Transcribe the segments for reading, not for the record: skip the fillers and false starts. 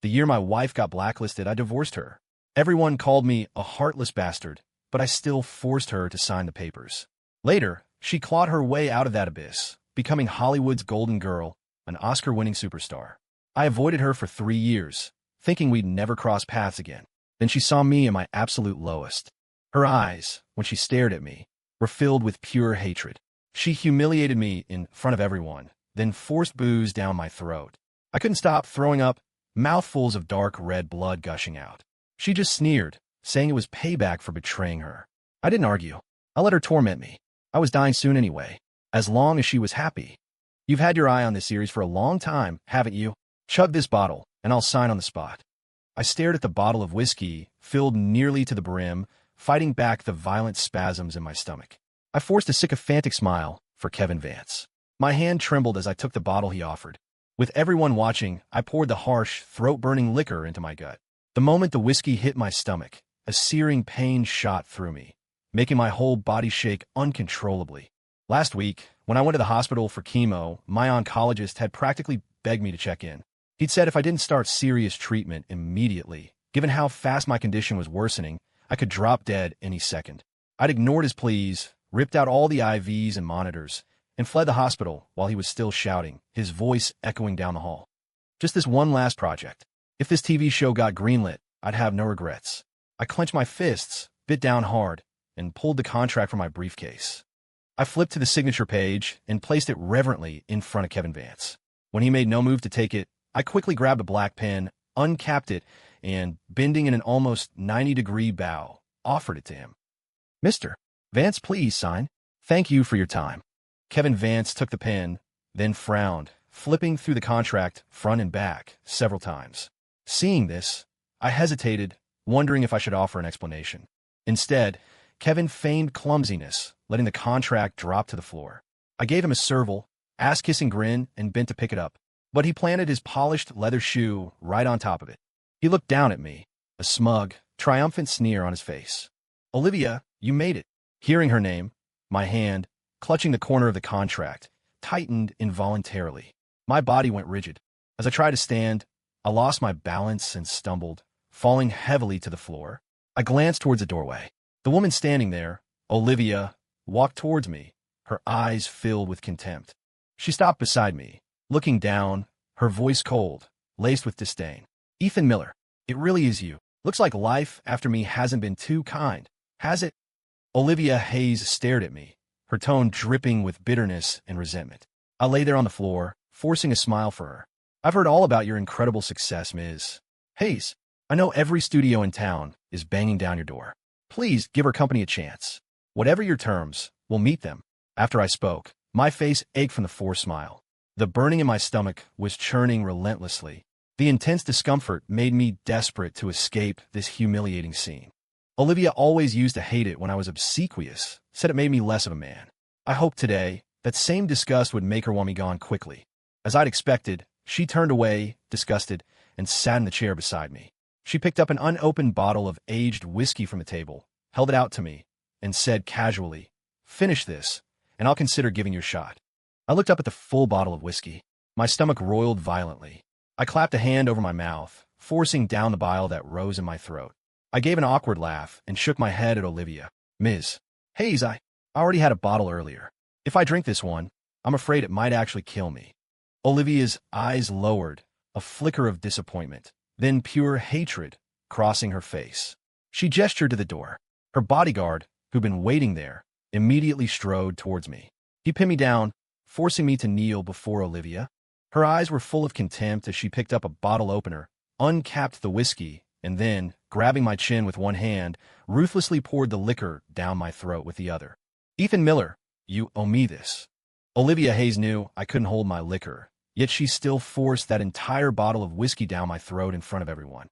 The year my wife got blacklisted, I divorced her. Everyone called me a heartless bastard, but I still forced her to sign the papers. Later, she clawed her way out of that abyss, becoming Hollywood's golden girl, an Oscar-winning superstar. I avoided her for 3 years, thinking we'd never cross paths again. Then she saw me at my absolute lowest. Her eyes, when she stared at me, were filled with pure hatred. She humiliated me in front of everyone, then forced booze down my throat. I couldn't stop throwing up, mouthfuls of dark red blood gushing out. She just sneered, saying it was payback for betraying her. I didn't argue. I let her torment me. I was dying soon anyway, as long as she was happy. You've had your eye on this series for a long time, haven't you? Chug this bottle, and I'll sign on the spot. I stared at the bottle of whiskey, filled nearly to the brim, fighting back the violent spasms in my stomach. I forced a sycophantic smile for Kevin Vance. My hand trembled as I took the bottle he offered. With everyone watching, I poured the harsh, throat-burning liquor into my gut. The moment the whiskey hit my stomach, a searing pain shot through me, making my whole body shake uncontrollably. Last week, when I went to the hospital for chemo, my oncologist had practically begged me to check in. He'd said if I didn't start serious treatment immediately, given how fast my condition was worsening, I could drop dead any second. I'd ignored his pleas, ripped out all the IVs and monitors, and fled the hospital while he was still shouting, his voice echoing down the hall. Just this one last project. If this TV show got greenlit, I'd have no regrets. I clenched my fists, bit down hard, and pulled the contract from my briefcase. I flipped to the signature page and placed it reverently in front of Kevin Vance. When he made no move to take it, I quickly grabbed a black pen, uncapped it, and, bending in an almost 90-degree bow, offered it to him. "Mr. Vance, please sign. Thank you for your time." Kevin Vance took the pen, then frowned, flipping through the contract front and back several times. Seeing this, I hesitated, wondering if I should offer an explanation. Instead, Kevin feigned clumsiness, letting the contract drop to the floor. I gave him a servile, ass-kissing grin and bent to pick it up, but he planted his polished leather shoe right on top of it. He looked down at me, a smug, triumphant sneer on his face. "Olivia, you made it." Hearing her name, my hand, clutching the corner of the contract, tightened involuntarily. My body went rigid. As I tried to stand, I lost my balance and stumbled, falling heavily to the floor. I glanced towards the doorway. The woman standing there, Olivia, walked towards me, her eyes filled with contempt. She stopped beside me, looking down, her voice cold, laced with disdain. "Ethan Miller, it really is you. Looks like life after me hasn't been too kind, has it?" Olivia Hayes stared at me, her tone dripping with bitterness and resentment. I lay there on the floor, forcing a smile for her. "I've heard all about your incredible success, Ms. Hayes. I know every studio in town is banging down your door. Please give her company a chance. Whatever your terms, we'll meet them." After I spoke, my face ached from the forced smile. The burning in my stomach was churning relentlessly. The intense discomfort made me desperate to escape this humiliating scene. Olivia always used to hate it when I was obsequious, said it made me less of a man. I hoped today that same disgust would make her want me gone quickly. As I'd expected, she turned away, disgusted, and sat in the chair beside me. She picked up an unopened bottle of aged whiskey from the table, held it out to me, and said casually, "Finish this, and I'll consider giving you a shot." I looked up at the full bottle of whiskey. My stomach roiled violently. I clapped a hand over my mouth, forcing down the bile that rose in my throat. I gave an awkward laugh and shook my head at Olivia. "Ms. Hayes, I already had a bottle earlier. If I drink this one, I'm afraid it might actually kill me." Olivia's eyes lowered, a flicker of disappointment, then pure hatred crossing her face. She gestured to the door. Her bodyguard, who'd been waiting there, immediately strode towards me. He pinned me down, forcing me to kneel before Olivia. Her eyes were full of contempt as she picked up a bottle opener, uncapped the whiskey, and then, grabbing my chin with one hand, ruthlessly poured the liquor down my throat with the other. "Ethan Miller, you owe me this." Olivia Hayes knew I couldn't hold my liquor, yet she still forced that entire bottle of whiskey down my throat in front of everyone.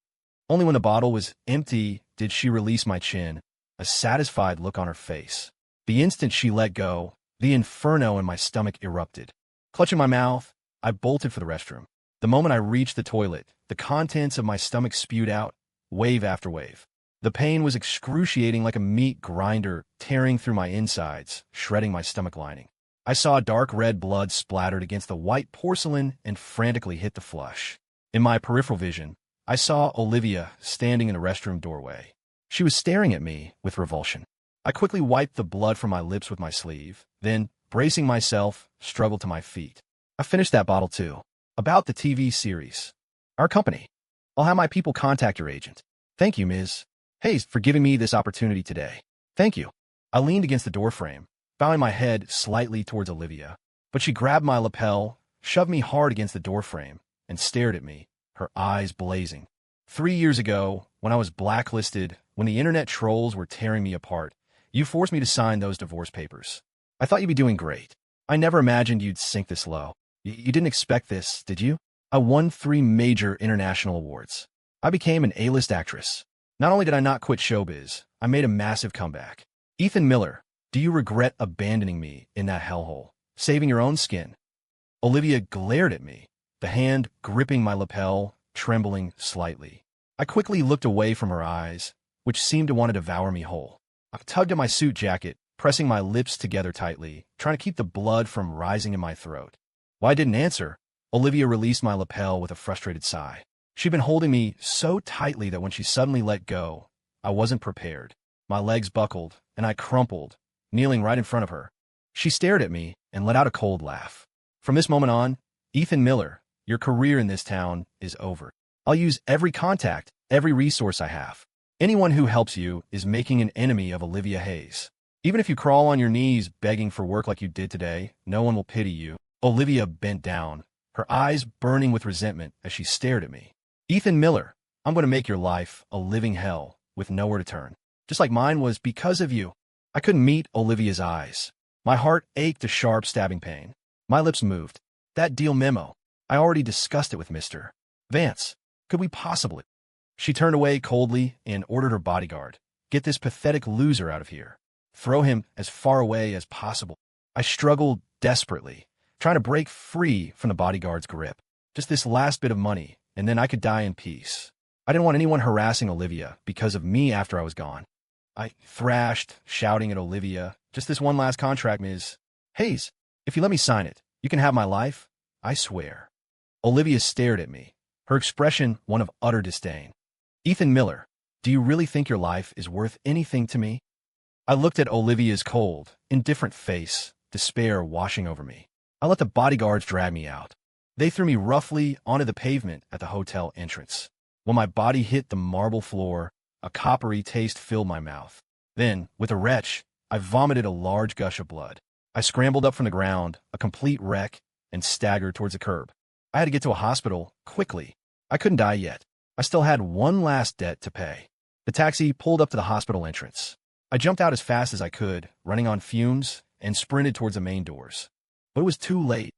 Only when the bottle was empty did she release my chin, a satisfied look on her face. The instant she let go, the inferno in my stomach erupted. Clutching my mouth, I bolted for the restroom. The moment I reached the toilet, the contents of my stomach spewed out, wave after wave. The pain was excruciating, like a meat grinder tearing through my insides, shredding my stomach lining. I saw dark red blood splattered against the white porcelain and frantically hit the flush. In my peripheral vision, I saw Olivia standing in a restroom doorway. She was staring at me with revulsion. I quickly wiped the blood from my lips with my sleeve, then, bracing myself, struggled to my feet. I finished that bottle too. About the TV series. Our company. I'll have my people contact your agent. Thank you, Ms. Hayes, for giving me this opportunity today. Thank you. I leaned against the doorframe, bowing my head slightly towards Olivia, but she grabbed my lapel, shoved me hard against the doorframe, and stared at me, her eyes blazing. 3 years ago, when I was blacklisted, when the internet trolls were tearing me apart, you forced me to sign those divorce papers. I thought you'd be doing great. I never imagined you'd sink this low. You didn't expect this, did you? I won 3 major international awards. I became an A-list actress. Not only did I not quit showbiz, I made a massive comeback. Ethan Miller, do you regret abandoning me in that hellhole, saving your own skin? Olivia glared at me, the hand gripping my lapel, trembling slightly. I quickly looked away from her eyes, which seemed to want to devour me whole. I tugged at my suit jacket, pressing my lips together tightly, trying to keep the blood from rising in my throat. While I didn't answer, Olivia released my lapel with a frustrated sigh. She'd been holding me so tightly that when she suddenly let go, I wasn't prepared. My legs buckled, and I crumpled, kneeling right in front of her. She stared at me and let out a cold laugh. From this moment on, Ethan Miller, your career in this town is over. I'll use every contact, every resource I have. Anyone who helps you is making an enemy of Olivia Hayes. Even if you crawl on your knees begging for work like you did today, no one will pity you. Olivia bent down, her eyes burning with resentment as she stared at me. Ethan Miller, I'm going to make your life a living hell with nowhere to turn. Just like mine was because of you. I couldn't meet Olivia's eyes. My heart ached a sharp stabbing pain. My lips moved. That deal memo. I already discussed it with Mr. Vance. Could we possibly? She turned away coldly and ordered her bodyguard. Get this pathetic loser out of here. Throw him as far away as possible. I struggled desperately, trying to break free from the bodyguard's grip. Just this last bit of money, and then I could die in peace. I didn't want anyone harassing Olivia because of me after I was gone. I thrashed, shouting at Olivia, just this one last contract, Ms. Hayes. If you let me sign it, you can have my life, I swear. Olivia stared at me, her expression one of utter disdain. Ethan Miller, do you really think your life is worth anything to me? I looked at Olivia's cold, indifferent face, despair washing over me. I let the bodyguards drag me out. They threw me roughly onto the pavement at the hotel entrance. When my body hit the marble floor, a coppery taste filled my mouth. Then, with a retch, I vomited a large gush of blood. I scrambled up from the ground, a complete wreck, and staggered towards the curb. I had to get to a hospital, quickly. I couldn't die yet. I still had one last debt to pay. The taxi pulled up to the hospital entrance. I jumped out as fast as I could, running on fumes, and sprinted towards the main doors. But it was too late.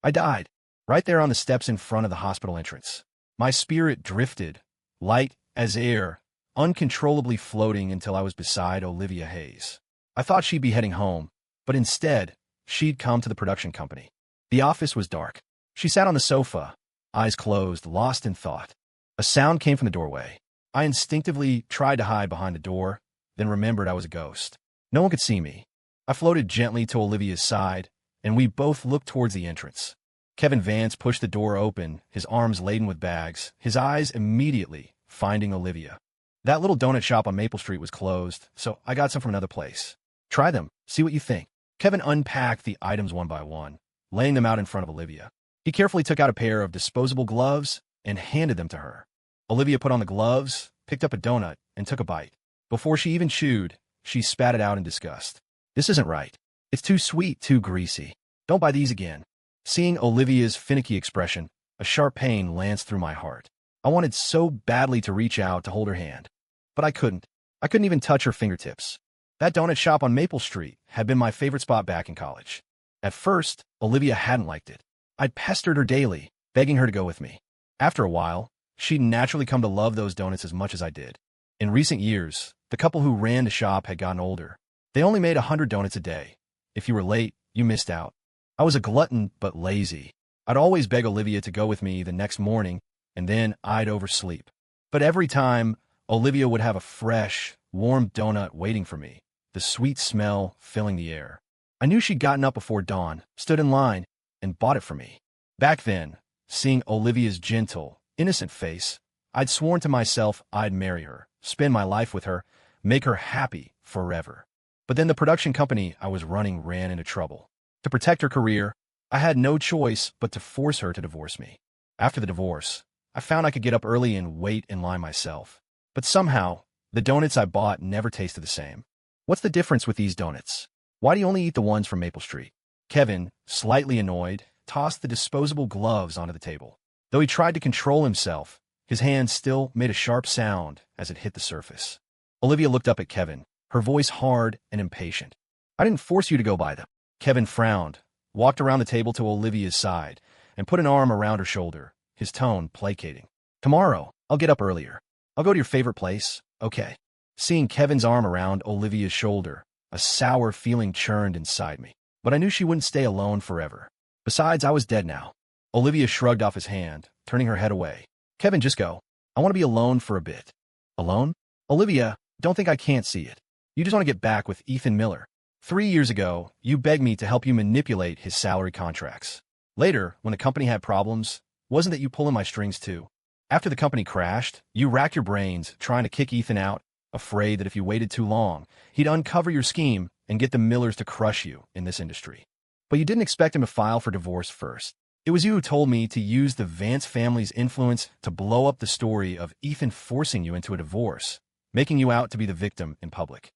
I died, right there on the steps in front of the hospital entrance. My spirit drifted, light as air, uncontrollably floating until I was beside Olivia Hayes. I thought she'd be heading home, but instead, she'd come to the production company. The office was dark. She sat on the sofa, eyes closed, lost in thought. A sound came from the doorway. I instinctively tried to hide behind the door, then remembered I was a ghost. No one could see me. I floated gently to Olivia's side, and we both looked towards the entrance. Kevin Vance pushed the door open, his arms laden with bags, his eyes immediately finding Olivia. That little donut shop on Maple Street was closed, so I got some from another place. Try them, see what you think. Kevin unpacked the items one by one, laying them out in front of Olivia. He carefully took out a pair of disposable gloves and handed them to her. Olivia put on the gloves, picked up a donut, and took a bite. Before she even chewed, she spat it out in disgust. This isn't right. It's too sweet, too greasy. Don't buy these again. Seeing Olivia's finicky expression, a sharp pain lanced through my heart. I wanted so badly to reach out to hold her hand, but I couldn't. I couldn't even touch her fingertips. That donut shop on Maple Street had been my favorite spot back in college. At first, Olivia hadn't liked it. I'd pestered her daily, begging her to go with me. After a while, she'd naturally come to love those donuts as much as I did. In recent years, the couple who ran the shop had gotten older. They only made 100 donuts a day. If you were late, you missed out. I was a glutton but lazy. I'd always beg Olivia to go with me the next morning, and then I'd oversleep. But every time, Olivia would have a fresh, warm donut waiting for me, the sweet smell filling the air. I knew she'd gotten up before dawn, stood in line, and bought it for me. Back then, seeing Olivia's gentle, innocent face, I'd sworn to myself I'd marry her, spend my life with her, make her happy forever. But then the production company I was running ran into trouble. To protect her career, I had no choice but to force her to divorce me. After the divorce, I found I could get up early and wait in line myself. But somehow, the donuts I bought never tasted the same. What's the difference with these donuts? Why do you only eat the ones from Maple Street? Kevin, slightly annoyed, tossed the disposable gloves onto the table. Though he tried to control himself, his hand still made a sharp sound as it hit the surface. Olivia looked up at Kevin, her voice hard and impatient. I didn't force you to go buy them. Kevin frowned, walked around the table to Olivia's side, and put an arm around her shoulder, his tone placating. Tomorrow, I'll get up earlier. I'll go to your favorite place, okay? Seeing Kevin's arm around Olivia's shoulder, a sour feeling churned inside me. But I knew she wouldn't stay alone forever. Besides, I was dead now. Olivia shrugged off his hand, turning her head away. Kevin, just go. I want to be alone for a bit. Alone? Olivia, don't think I can't see it. You just want to get back with Ethan Miller. 3 years ago, you begged me to help you manipulate his salary contracts. Later, when the company had problems, wasn't that you pulling my strings too? After the company crashed, you racked your brains trying to kick Ethan out, afraid that if you waited too long, he'd uncover your scheme and get the Millers to crush you in this industry. But you didn't expect him to file for divorce first. It was you who told me to use the Vance family's influence to blow up the story of Ethan forcing you into a divorce, making you out to be the victim in public.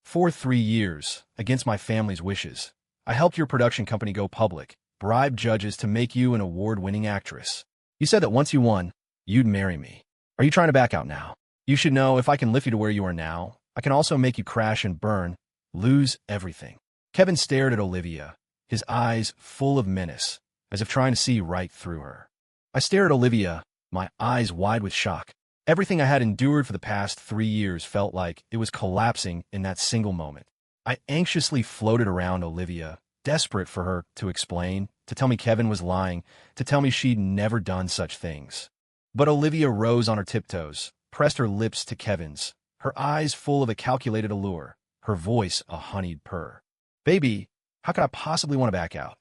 For 3 years, against my family's wishes, I helped your production company go public, bribed judges to make you an award-winning actress. You said that once you won, you'd marry me. Are you trying to back out now? You should know if I can lift you to where you are now, I can also make you crash and burn, lose everything. Kevin stared at Olivia, his eyes full of menace, as if trying to see right through her. I stared at Olivia, my eyes wide with shock. Everything I had endured for the past 3 years felt like it was collapsing in that single moment. I anxiously floated around Olivia, desperate for her to explain, to tell me Kevin was lying, to tell me she'd never done such things. But Olivia rose on her tiptoes, pressed her lips to Kevin's, her eyes full of a calculated allure, her voice a honeyed purr. Baby, how could I possibly want to back out?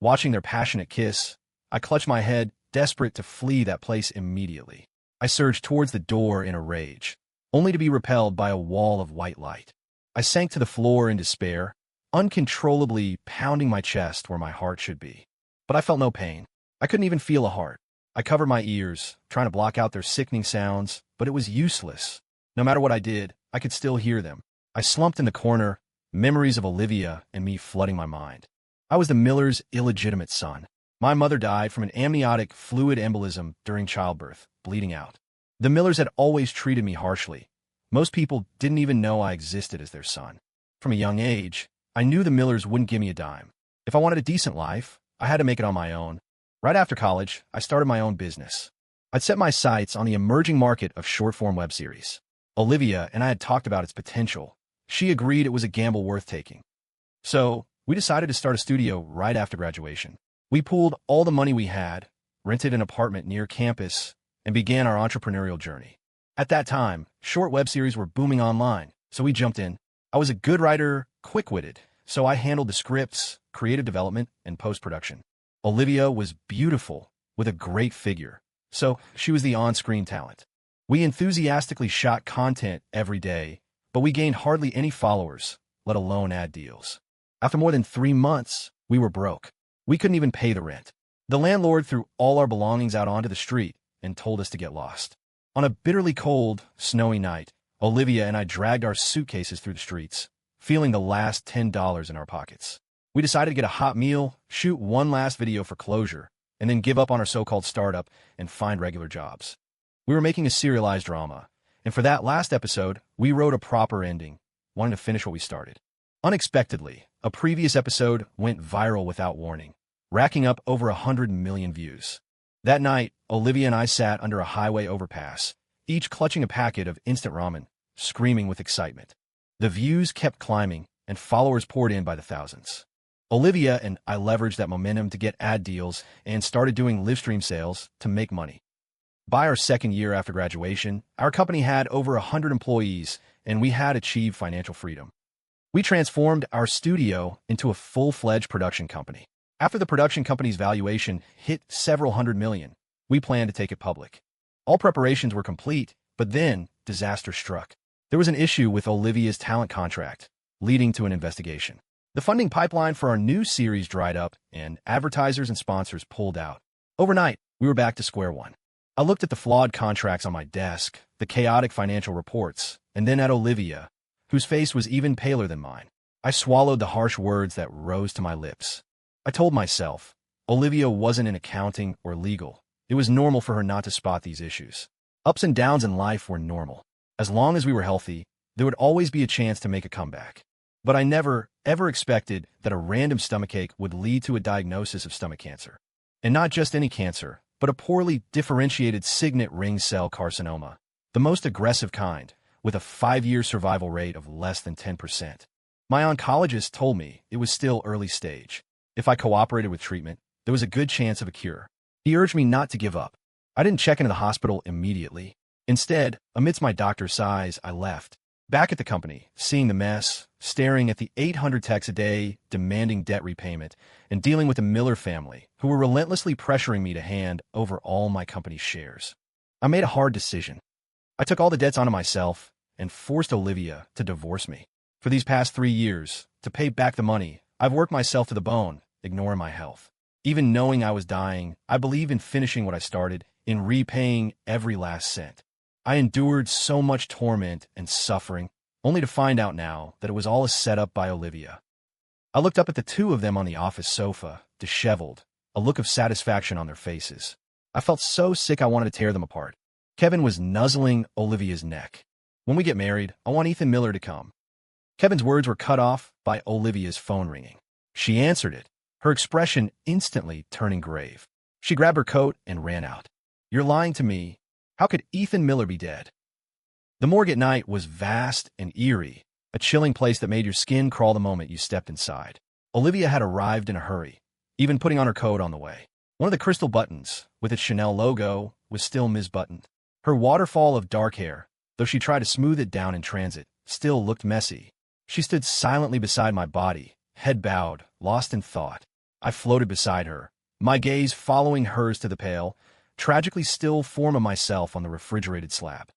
Watching their passionate kiss, I clutched my head, desperate to flee that place immediately. I surged towards the door in a rage, only to be repelled by a wall of white light. I sank to the floor in despair, uncontrollably pounding my chest where my heart should be. But I felt no pain. I couldn't even feel a heart. I covered my ears, trying to block out their sickening sounds, but it was useless. No matter what I did, I could still hear them. I slumped in the corner, memories of Olivia and me flooding my mind. I was the Millers' illegitimate son. My mother died from an amniotic fluid embolism during childbirth, bleeding out. The Millers had always treated me harshly. Most people didn't even know I existed as their son. From a young age, I knew the Millers wouldn't give me a dime. If I wanted a decent life, I had to make it on my own. Right after college, I started my own business. I'd set my sights on the emerging market of short-form web series. Olivia and I had talked about its potential. She agreed it was a gamble worth taking. So, we decided to start a studio right after graduation. We pooled all the money we had, rented an apartment near campus, and began our entrepreneurial journey. At that time, short web series were booming online, so we jumped in. I was a good writer, quick-witted, so I handled the scripts, creative development, and post-production. Olivia was beautiful, with a great figure, so she was the on-screen talent. We enthusiastically shot content every day, but we gained hardly any followers, let alone ad deals. After more than 3 months, we were broke. We couldn't even pay the rent. The landlord threw all our belongings out onto the street and told us to get lost. On a bitterly cold, snowy night, Olivia and I dragged our suitcases through the streets, feeling the last $10 in our pockets. We decided to get a hot meal, shoot one last video for closure, and then give up on our so-called startup and find regular jobs. We were making a serialized drama, and for that last episode, we wrote a proper ending, wanting to finish what we started. Unexpectedly, a previous episode went viral without warning, racking up over 100 million views. That night, Olivia and I sat under a highway overpass, each clutching a packet of instant ramen, screaming with excitement. The views kept climbing, and followers poured in by the thousands. Olivia and I leveraged that momentum to get ad deals and started doing live stream sales to make money. By our second year after graduation, our company had over 100 employees, and we had achieved financial freedom. We transformed our studio into a full-fledged production company. After the production company's valuation hit several hundred million, we planned to take it public. All preparations were complete, but then disaster struck. There was an issue with Olivia's talent contract, leading to an investigation. The funding pipeline for our new series dried up, and advertisers and sponsors pulled out. Overnight, we were back to square one. I looked at the flawed contracts on my desk, the chaotic financial reports, and then at Olivia, whose face was even paler than mine. I swallowed the harsh words that rose to my lips. I told myself, Olivia wasn't in accounting or legal. It was normal for her not to spot these issues. Ups and downs in life were normal. As long as we were healthy, there would always be a chance to make a comeback. But I never, ever expected that a random stomachache would lead to a diagnosis of stomach cancer. And not just any cancer, but a poorly differentiated signet ring cell carcinoma, the most aggressive kind, with a 5-year survival rate of less than 10%. My oncologist told me it was still early stage. If I cooperated with treatment, there was a good chance of a cure. He urged me not to give up. I didn't check into the hospital immediately. Instead, amidst my doctor's sighs, I left. Back at the company, seeing the mess, staring at the 800 texts a day, demanding debt repayment, and dealing with the Miller family, who were relentlessly pressuring me to hand over all my company's shares. I made a hard decision. I took all the debts onto myself and forced Olivia to divorce me. For these past 3 years, to pay back the money, I've worked myself to the bone, ignoring my health. Even knowing I was dying, I believe in finishing what I started, in repaying every last cent. I endured so much torment and suffering, only to find out now that it was all a setup by Olivia. I looked up at the two of them on the office sofa, disheveled, a look of satisfaction on their faces. I felt so sick I wanted to tear them apart. Kevin was nuzzling Olivia's neck. When we get married, I want Ethan Miller to come. Kevin's words were cut off by Olivia's phone ringing. She answered it, her expression instantly turning grave. She grabbed her coat and ran out. You're lying to me. How could Ethan Miller be dead? The morgue at night was vast and eerie, a chilling place that made your skin crawl the moment you stepped inside. Olivia had arrived in a hurry, even putting on her coat on the way. One of the crystal buttons, with its Chanel logo, was still misbuttoned. Her waterfall of dark hair, though she tried to smooth it down in transit, still looked messy. She stood silently beside my body, head bowed, lost in thought. I floated beside her, my gaze following hers to the pale, tragically still form of myself on the refrigerated slab.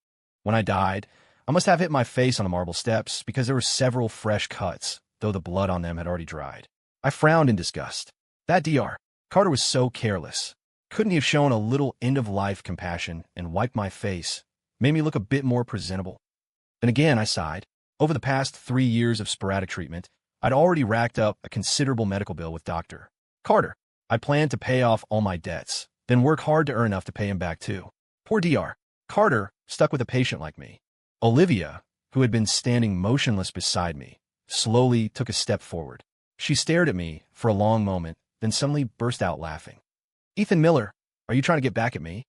When I died, I must have hit my face on the marble steps because there were several fresh cuts, though the blood on them had already dried. I frowned in disgust. That Dr. Carter was so careless. Couldn't he have shown a little end-of-life compassion and wiped my face, made me look a bit more presentable? Then again, I sighed. Over the past 3 years of sporadic treatment, I'd already racked up a considerable medical bill with Dr. Carter. I planned to pay off all my debts, then work hard to earn enough to pay him back too. Poor Dr. Carter stuck with a patient like me. Olivia, who had been standing motionless beside me, slowly took a step forward. She stared at me for a long moment, then suddenly burst out laughing. Ethan Miller, are you trying to get back at me?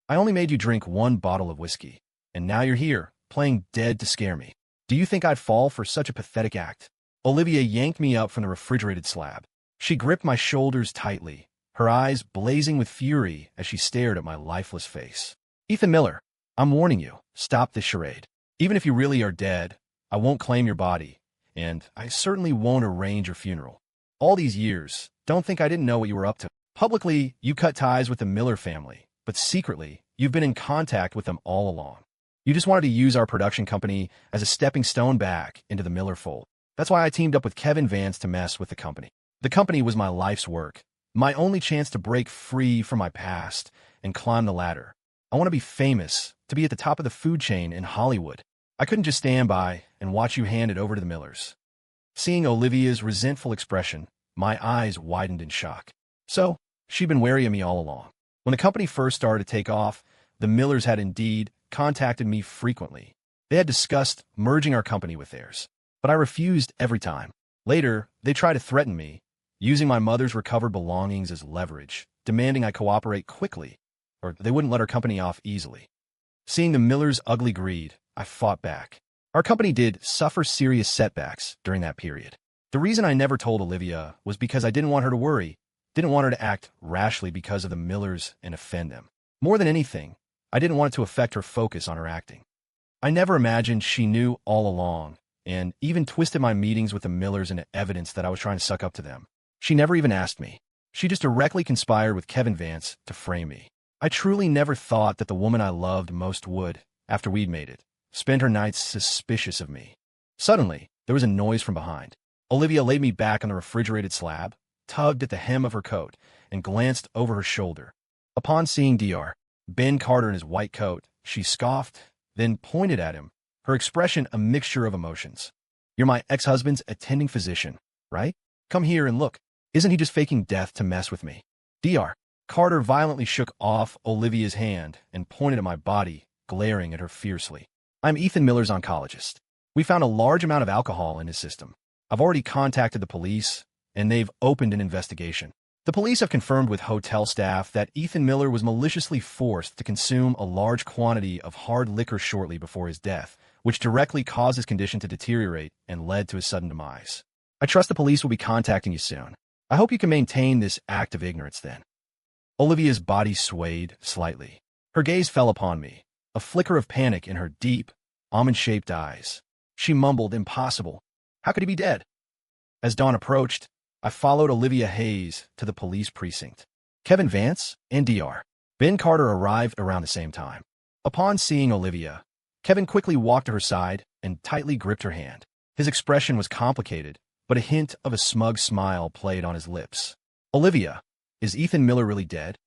I only made you drink 1 bottle of whiskey, and now you're here, playing dead to scare me. Do you think I'd fall for such a pathetic act? Olivia yanked me up from the refrigerated slab. She gripped my shoulders tightly, her eyes blazing with fury as she stared at my lifeless face. Ethan Miller, I'm warning you, stop this charade. Even if you really are dead, I won't claim your body, and I certainly won't arrange your funeral. All these years, don't think I didn't know what you were up to. Publicly, you cut ties with the Miller family, but secretly, you've been in contact with them all along. You just wanted to use our production company as a stepping stone back into the Miller fold. That's why I teamed up with Kevin Vance to mess with the company. The company was my life's work, my only chance to break free from my past and climb the ladder. I want to be famous, to be at the top of the food chain in Hollywood. I couldn't just stand by and watch you hand it over to the Millers. Seeing Olivia's resentful expression, my eyes widened in shock. So, she'd been wary of me all along. When the company first started to take off, the Millers had indeed contacted me frequently. They had discussed merging our company with theirs, but I refused every time. Later, they tried to threaten me, using my mother's recovered belongings as leverage, demanding I cooperate quickly, or they wouldn't let our company off easily. Seeing the Millers' ugly greed, I fought back. Our company did suffer serious setbacks during that period. The reason I never told Olivia was because I didn't want her to worry, didn't want her to act rashly because of the Millers and offend them. More than anything, I didn't want it to affect her focus on her acting. I never imagined she knew all along, and even twisted my meetings with the Millers into evidence that I was trying to suck up to them. She never even asked me. She just directly conspired with Kevin Vance to frame me. I truly never thought that the woman I loved most would, after we'd made it, spend her nights suspicious of me. Suddenly, there was a noise from behind. Olivia laid me back on the refrigerated slab, tugged at the hem of her coat, and glanced over her shoulder. Upon seeing Dr. Ben Carter in his white coat, she scoffed, then pointed at him, her expression a mixture of emotions. "You're my ex-husband's attending physician, right? Come here and look. Isn't he just faking death to mess with me?" Dr. Carter violently shook off Olivia's hand and pointed at my body, glaring at her fiercely. "I'm Ethan Miller's oncologist. We found a large amount of alcohol in his system. I've already contacted the police, and they've opened an investigation. The police have confirmed with hotel staff that Ethan Miller was maliciously forced to consume a large quantity of hard liquor shortly before his death, which directly caused his condition to deteriorate and led to his sudden demise. I trust the police will be contacting you soon. I hope you can maintain this act of ignorance then." Olivia's body swayed slightly. Her gaze fell upon me, a flicker of panic in her deep, almond-shaped eyes. She mumbled, "Impossible. How could he be dead?" As dawn approached, I followed Olivia Hayes to the police precinct. Kevin Vance and Dr. Ben Carter arrived around the same time. Upon seeing Olivia, Kevin quickly walked to her side and tightly gripped her hand. His expression was complicated, but a hint of a smug smile played on his lips. "Olivia, is Ethan Miller really dead?"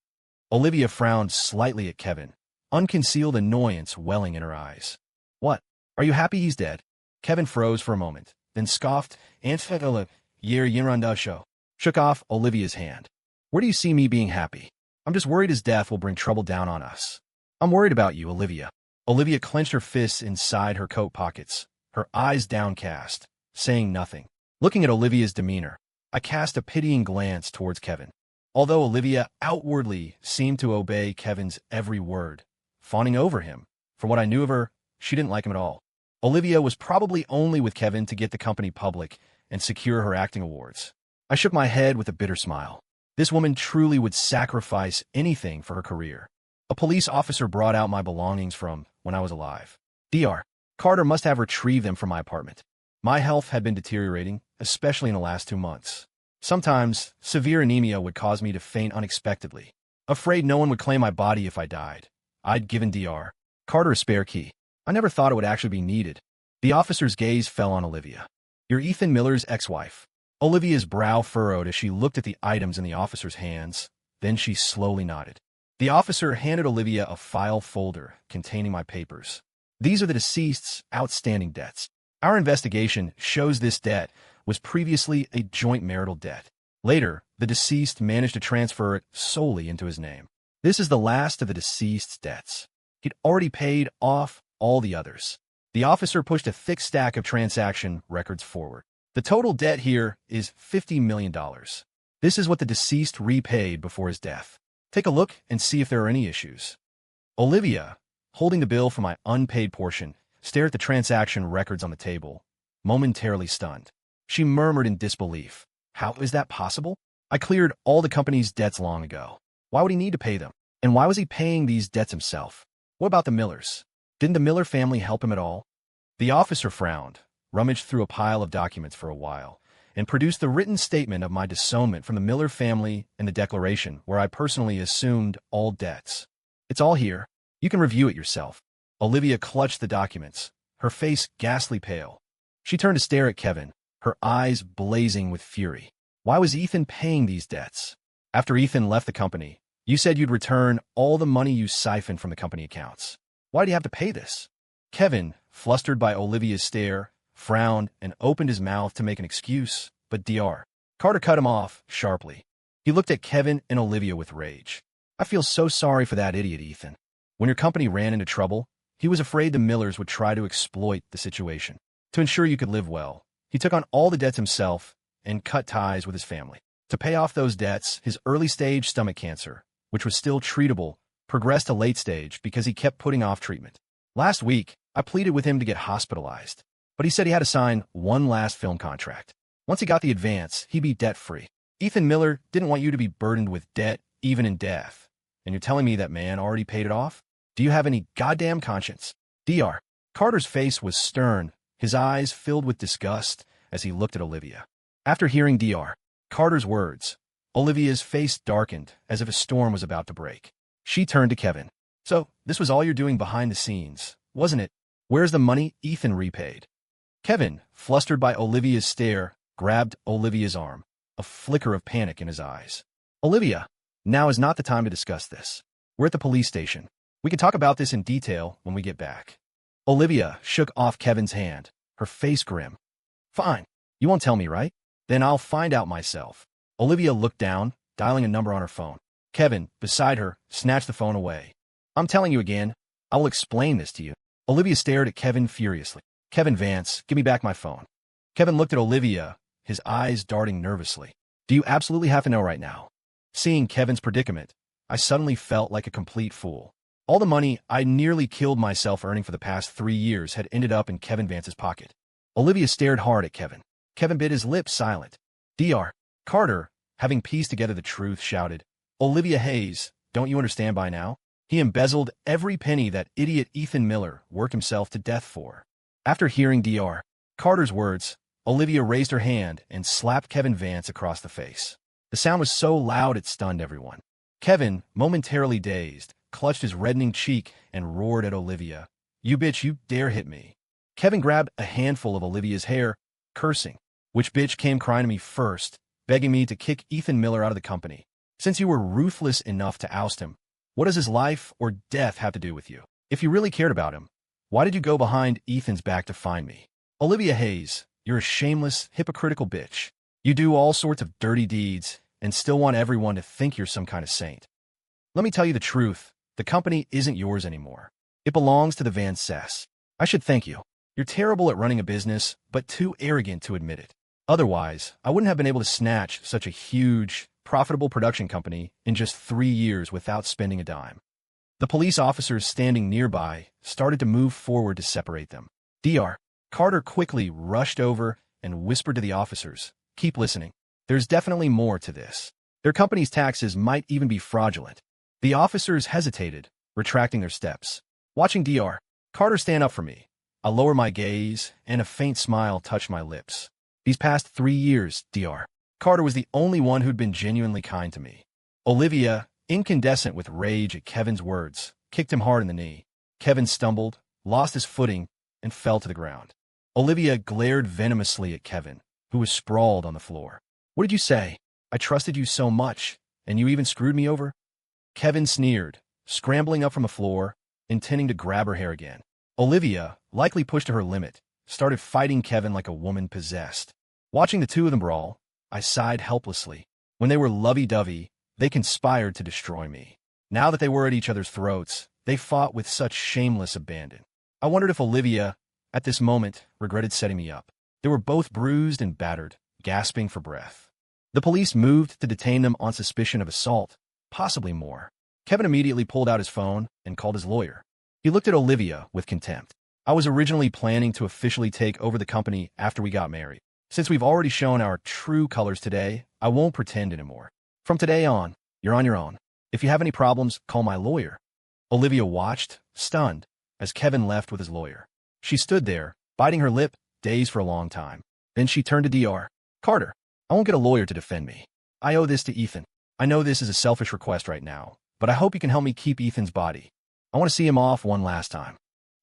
Olivia frowned slightly at Kevin, unconcealed annoyance welling in her eyes. "What? Are you happy he's dead?" Kevin froze for a moment, then scoffed, "Anfetala, yer yiranda show," shook off Olivia's hand. "Where do you see me being happy? I'm just worried his death will bring trouble down on us." "I'm worried about you, Olivia." Olivia clenched her fists inside her coat pockets, her eyes downcast, saying nothing. Looking at Olivia's demeanor, I cast a pitying glance towards Kevin. Although Olivia outwardly seemed to obey Kevin's every word, fawning over him, from what I knew of her, she didn't like him at all. Olivia was probably only with Kevin to get the company public and secure her acting awards. I shook my head with a bitter smile. This woman truly would sacrifice anything for her career. A police officer brought out my belongings from when I was alive. Dr. Carter must have retrieved them from my apartment. My health had been deteriorating, especially in the last 2 months. Sometimes, severe anemia would cause me to faint unexpectedly. Afraid no one would claim my body if I died, I'd given Dr. Carter a spare key. I never thought it would actually be needed. The officer's gaze fell on Olivia. "You're Ethan Miller's ex-wife." Olivia's brow furrowed as she looked at the items in the officer's hands. Then she slowly nodded. The officer handed Olivia a file folder containing my papers. "These are the deceased's outstanding debts. Our investigation shows this debt was previously a joint marital debt. Later, the deceased managed to transfer it solely into his name. This is the last of the deceased's debts. He'd already paid off all the others." The officer pushed a thick stack of transaction records forward. "The total debt here is $50 million. This is what the deceased repaid before his death. Take a look and see if there are any issues." Olivia, holding the bill for my unpaid portion, stared at the transaction records on the table, momentarily stunned. She murmured in disbelief, "How is that possible? I cleared all the company's debts long ago. Why would he need to pay them? And why was he paying these debts himself? What about the Millers? Didn't the Miller family help him at all?" The officer frowned, rummaged through a pile of documents for a while, and produced the written statement of my disownment from the Miller family and the declaration where I personally assumed all debts. "It's all here. You can review it yourself." Olivia clutched the documents, her face ghastly pale. She turned to stare at Kevin, her eyes blazing with fury. "Why was Ethan paying these debts? After Ethan left the company, you said you'd return all the money you siphoned from the company accounts. Why do you have to pay this?" Kevin, flustered by Olivia's stare, frowned and opened his mouth to make an excuse, but Dr. Carter cut him off sharply. He looked at Kevin and Olivia with rage. "I feel so sorry for that idiot, Ethan. When your company ran into trouble, he was afraid the Millers would try to exploit the situation. To ensure you could live well, he took on all the debts himself and cut ties with his family. To pay off those debts, his early-stage stomach cancer, which was still treatable, progressed to late stage because he kept putting off treatment. Last week, I pleaded with him to get hospitalized, but he said he had to sign one last film contract. Once he got the advance, he'd be debt-free. Ethan Miller didn't want you to be burdened with debt, even in death. And you're telling me that man already paid it off? Do you have any goddamn conscience?" Dr. Carter's face was stern, his eyes filled with disgust as he looked at Olivia. After hearing Dr. Carter's words, Olivia's face darkened as if a storm was about to break. She turned to Kevin. So, this was all you're doing behind the scenes, wasn't it? Where's the money Ethan repaid? Kevin, flustered by Olivia's stare, grabbed Olivia's arm, a flicker of panic in his eyes. Olivia, now is not the time to discuss this. We're at the police station. We can talk about this in detail when we get back. Olivia shook off Kevin's hand, her face grim. Fine. You won't tell me, right? Then I'll find out myself. Olivia looked down, dialing a number on her phone. Kevin, beside her, snatched the phone away. I'm telling you again, I will explain this to you. Olivia stared at Kevin furiously. Kevin Vance, give me back my phone. Kevin looked at Olivia, his eyes darting nervously. Do you absolutely have to know right now? Seeing Kevin's predicament, I suddenly felt like a complete fool. All the money I nearly killed myself earning for the past 3 years had ended up in Kevin Vance's pocket. Olivia stared hard at Kevin. Kevin bit his lips silent. Dr. Carter, having pieced together the truth, shouted, Olivia Hayes, don't you understand by now? He embezzled every penny that idiot Ethan Miller worked himself to death for. After hearing Dr. Carter's words, Olivia raised her hand and slapped Kevin Vance across the face. The sound was so loud it stunned everyone. Kevin, momentarily dazed, clutched his reddening cheek and roared at Olivia. You bitch, you dare hit me. Kevin grabbed a handful of Olivia's hair, cursing. Which bitch came crying to me first, begging me to kick Ethan Miller out of the company? Since you were ruthless enough to oust him, what does his life or death have to do with you? If you really cared about him, why did you go behind Ethan's back to find me? Olivia Hayes, you're a shameless, hypocritical bitch. You do all sorts of dirty deeds and still want everyone to think you're some kind of saint. Let me tell you the truth. The company isn't yours anymore. It belongs to the Vances. I should thank you. You're terrible at running a business, but too arrogant to admit it. Otherwise, I wouldn't have been able to snatch such a huge, profitable production company in just 3 years without spending a dime. The police officers standing nearby started to move forward to separate them. Dr. Carter quickly rushed over and whispered to the officers, keep listening. There's definitely more to this. Their company's taxes might even be fraudulent. The officers hesitated, retracting their steps. Watching Dr. Carter stand up for me, I lower my gaze, and a faint smile touched my lips. These past 3 years, Dr. Carter was the only one who'd been genuinely kind to me. Olivia, incandescent with rage at Kevin's words, kicked him hard in the knee. Kevin stumbled, lost his footing, and fell to the ground. Olivia glared venomously at Kevin, who was sprawled on the floor. What did you say? I trusted you so much, and you even screwed me over? Kevin sneered, scrambling up from the floor, intending to grab her hair again. Olivia, likely pushed to her limit, started fighting Kevin like a woman possessed. Watching the two of them brawl, I sighed helplessly. When they were lovey-dovey, they conspired to destroy me. Now that they were at each other's throats, they fought with such shameless abandon. I wondered if Olivia, at this moment, regretted setting me up. They were both bruised and battered, gasping for breath. The police moved to detain them on suspicion of assault, possibly more. Kevin immediately pulled out his phone and called his lawyer. He looked at Olivia with contempt. I was originally planning to officially take over the company after we got married. Since we've already shown our true colors today, I won't pretend anymore. From today on, you're on your own. If you have any problems, call my lawyer. Olivia watched, stunned, as Kevin left with his lawyer. She stood there, biting her lip, dazed for a long time. Then she turned to Dr. Carter. I won't get a lawyer to defend me. I owe this to Ethan. I know this is a selfish request right now, but I hope you can help me keep Ethan's body. I want to see him off one last time.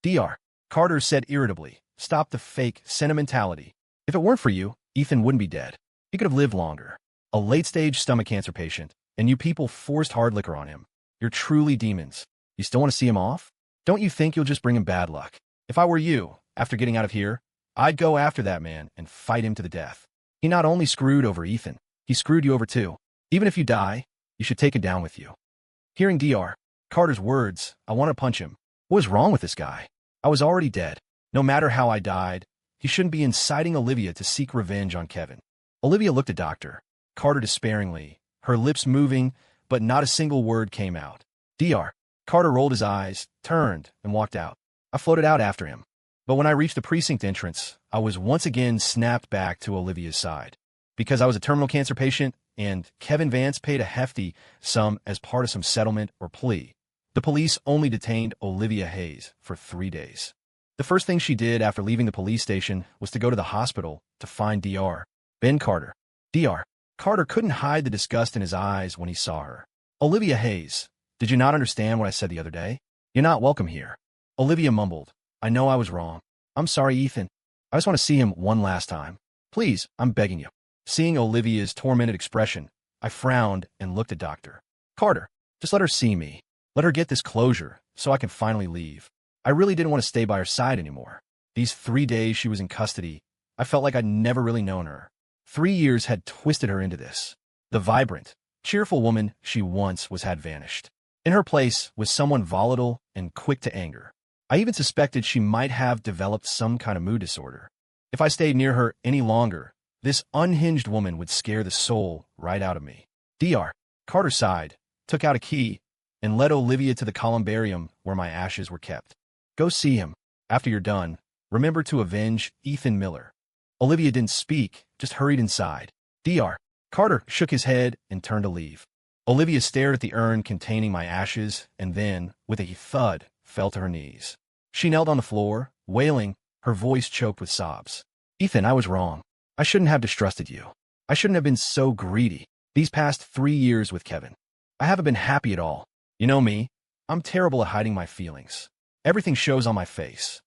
Dr. Carter said irritably, stop the fake sentimentality. If it weren't for you, Ethan wouldn't be dead. He could have lived longer. A late-stage stomach cancer patient, and you people forced hard liquor on him. You're truly demons. You still want to see him off? Don't you think you'll just bring him bad luck? If I were you, after getting out of here, I'd go after that man and fight him to the death. He not only screwed over Ethan, he screwed you over too. Even if you die, you should take it down with you. Hearing Dr. Carter's words, I wanted to punch him. What was wrong with this guy? I was already dead. No matter how I died, he shouldn't be inciting Olivia to seek revenge on Kevin. Olivia looked at Dr. Carter despairingly, her lips moving, but not a single word came out. Dr. Carter rolled his eyes, turned, and walked out. I floated out after him. But when I reached the precinct entrance, I was once again snapped back to Olivia's side. Because I was a terminal cancer patient, and Kevin Vance paid a hefty sum as part of some settlement or plea, the police only detained Olivia Hayes for 3 days. The first thing she did after leaving the police station was to go to the hospital to find Dr. Ben Carter. Dr. Carter couldn't hide the disgust in his eyes when he saw her. Olivia Hayes, Did you not understand what I said the other day? You're not welcome here. Olivia mumbled. I know I was wrong. I'm sorry, Ethan. I just want to see him one last time. Please, I'm begging you. Seeing Olivia's tormented expression, I frowned and looked at Dr. Carter. Just let her see me. Let her get this closure so I can finally leave. I really didn't want to stay by her side anymore. These 3 days she was in custody, I felt like I'd never really known her. 3 years had twisted her into this. The vibrant, cheerful woman she once was had vanished. In her place was someone volatile and quick to anger. I even suspected she might have developed some kind of mood disorder. If I stayed near her any longer, this unhinged woman would scare the soul right out of me. Dr. Carter sighed, took out a key, and led Olivia to the columbarium where my ashes were kept. Go see him. After you're done, remember to avenge Ethan Miller. Olivia didn't speak, just hurried inside. Dr. Carter shook his head and turned to leave. Olivia stared at the urn containing my ashes and then, with a thud, fell to her knees. She knelt on the floor, wailing, her voice choked with sobs. Ethan, I was wrong. I shouldn't have distrusted you. I shouldn't have been so greedy. These past 3 years with Kevin, I haven't been happy at all. You know me. I'm terrible at hiding my feelings. Everything shows on my face.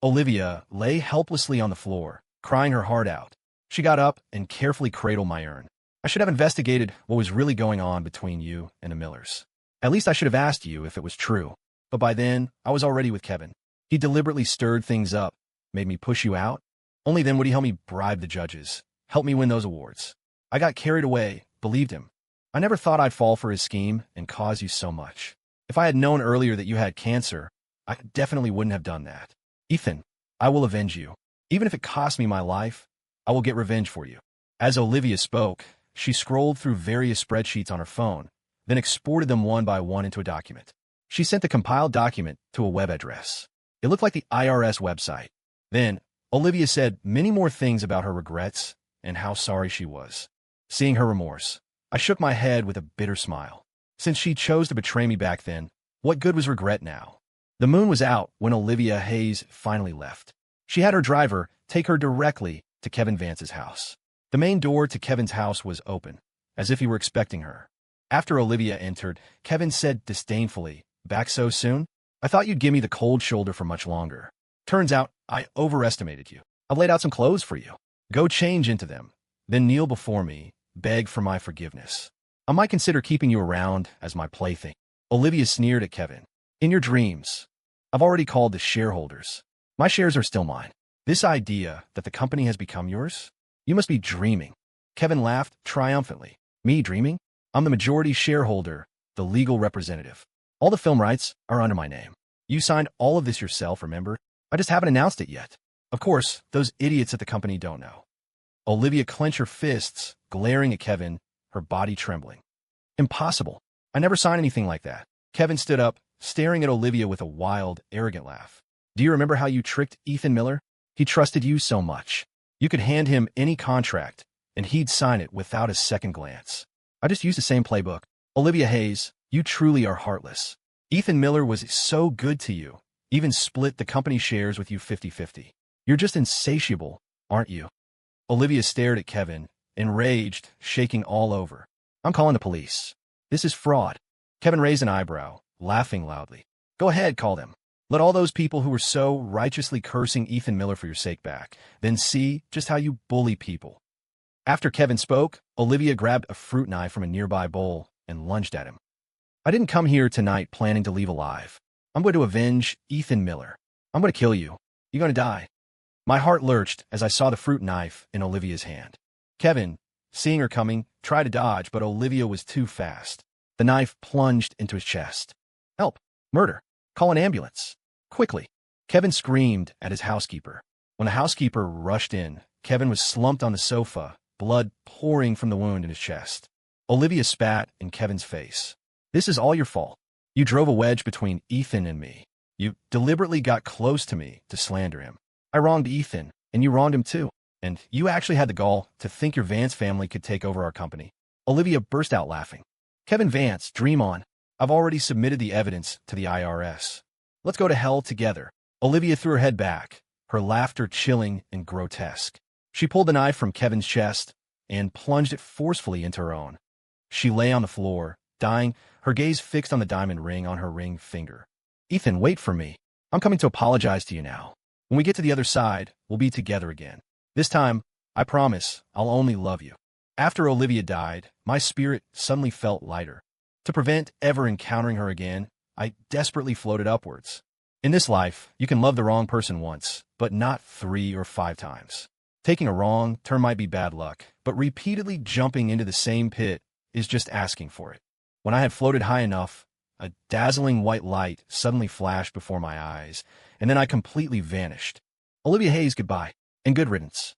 Olivia lay helplessly on the floor, crying her heart out. She got up and carefully cradled my urn. I should have investigated what was really going on between you and the Millers. At least I should have asked you if it was true. But by then, I was already with Kevin. He deliberately stirred things up, made me push you out. Only then would he help me bribe the judges, help me win those awards. I got carried away, believed him. I never thought I'd fall for his scheme and cause you so much. If I had known earlier that you had cancer, I definitely wouldn't have done that. Ethan, I will avenge you. Even if it costs me my life, I will get revenge for you. As Olivia spoke, she scrolled through various spreadsheets on her phone, then exported them one by one into a document. She sent the compiled document to a web address. It looked like the IRS website. Then, Olivia said many more things about her regrets and how sorry she was. Seeing her remorse, I shook my head with a bitter smile. Since she chose to betray me back then, what good was regret now? The moon was out when Olivia Hayes finally left. She had her driver take her directly to Kevin Vance's house. The main door to Kevin's house was open, as if he were expecting her. After Olivia entered, Kevin said disdainfully, "Back so soon? I thought you'd give me the cold shoulder for much longer. Turns out I overestimated you. I've laid out some clothes for you. Go change into them, then kneel before me, beg for my forgiveness. I might consider keeping you around as my plaything." Olivia sneered at Kevin. "In your dreams. I've already called the shareholders. My shares are still mine. This idea that the company has become yours? You must be dreaming." Kevin laughed triumphantly. "Me dreaming? I'm the majority shareholder, the legal representative. All the film rights are under my name. You signed all of this yourself, remember? I just haven't announced it yet. Of course, those idiots at the company don't know." Olivia clenched her fists, glaring at Kevin, her body trembling. "Impossible. I never signed anything like that." Kevin stood up, staring at Olivia with a wild, arrogant laugh. "Do you remember how you tricked Ethan Miller? He trusted you so much. You could hand him any contract, and he'd sign it without a second glance. I just used the same playbook. Olivia Hayes, you truly are heartless. Ethan Miller was so good to you, even split the company shares with you 50-50. You're just insatiable, aren't you?" Olivia stared at Kevin, enraged, shaking all over. "I'm calling the police. This is fraud." Kevin raised an eyebrow, laughing loudly. "Go ahead, call them. Let all those people who were so righteously cursing Ethan Miller for your sake back. Then see just how you bully people." After Kevin spoke, Olivia grabbed a fruit knife from a nearby bowl and lunged at him. "I didn't come here tonight planning to leave alive. I'm going to avenge Ethan Miller. I'm going to kill you. You're going to die." My heart lurched as I saw the fruit knife in Olivia's hand. Kevin, seeing her coming, tried to dodge, but Olivia was too fast. The knife plunged into his chest. "Help! Murder! Call an ambulance! Quickly!" Kevin screamed at his housekeeper. When the housekeeper rushed in, Kevin was slumped on the sofa, blood pouring from the wound in his chest. Olivia spat in Kevin's face. "This is all your fault. You drove a wedge between Ethan and me. You deliberately got close to me to slander him. I wronged Ethan, and you wronged him too. And you actually had the gall to think your Vance family could take over our company." Olivia burst out laughing. "Kevin Vance, dream on. I've already submitted the evidence to the IRS. Let's go to hell together." Olivia threw her head back, her laughter chilling and grotesque. She pulled the knife from Kevin's chest and plunged it forcefully into her own. She lay on the floor, dying, her gaze fixed on the diamond ring on her ring finger. "Ethan, wait for me. I'm coming to apologize to you now. When we get to the other side, we'll be together again. This time, I promise, I'll only love you." After Olivia died, my spirit suddenly felt lighter. To prevent ever encountering her again, I desperately floated upwards. In this life, you can love the wrong person once, but not 3 or 5 times. Taking a wrong turn might be bad luck, but repeatedly jumping into the same pit is just asking for it. When I had floated high enough, a dazzling white light suddenly flashed before my eyes, and then I completely vanished. Olivia Hayes, goodbye, and good riddance.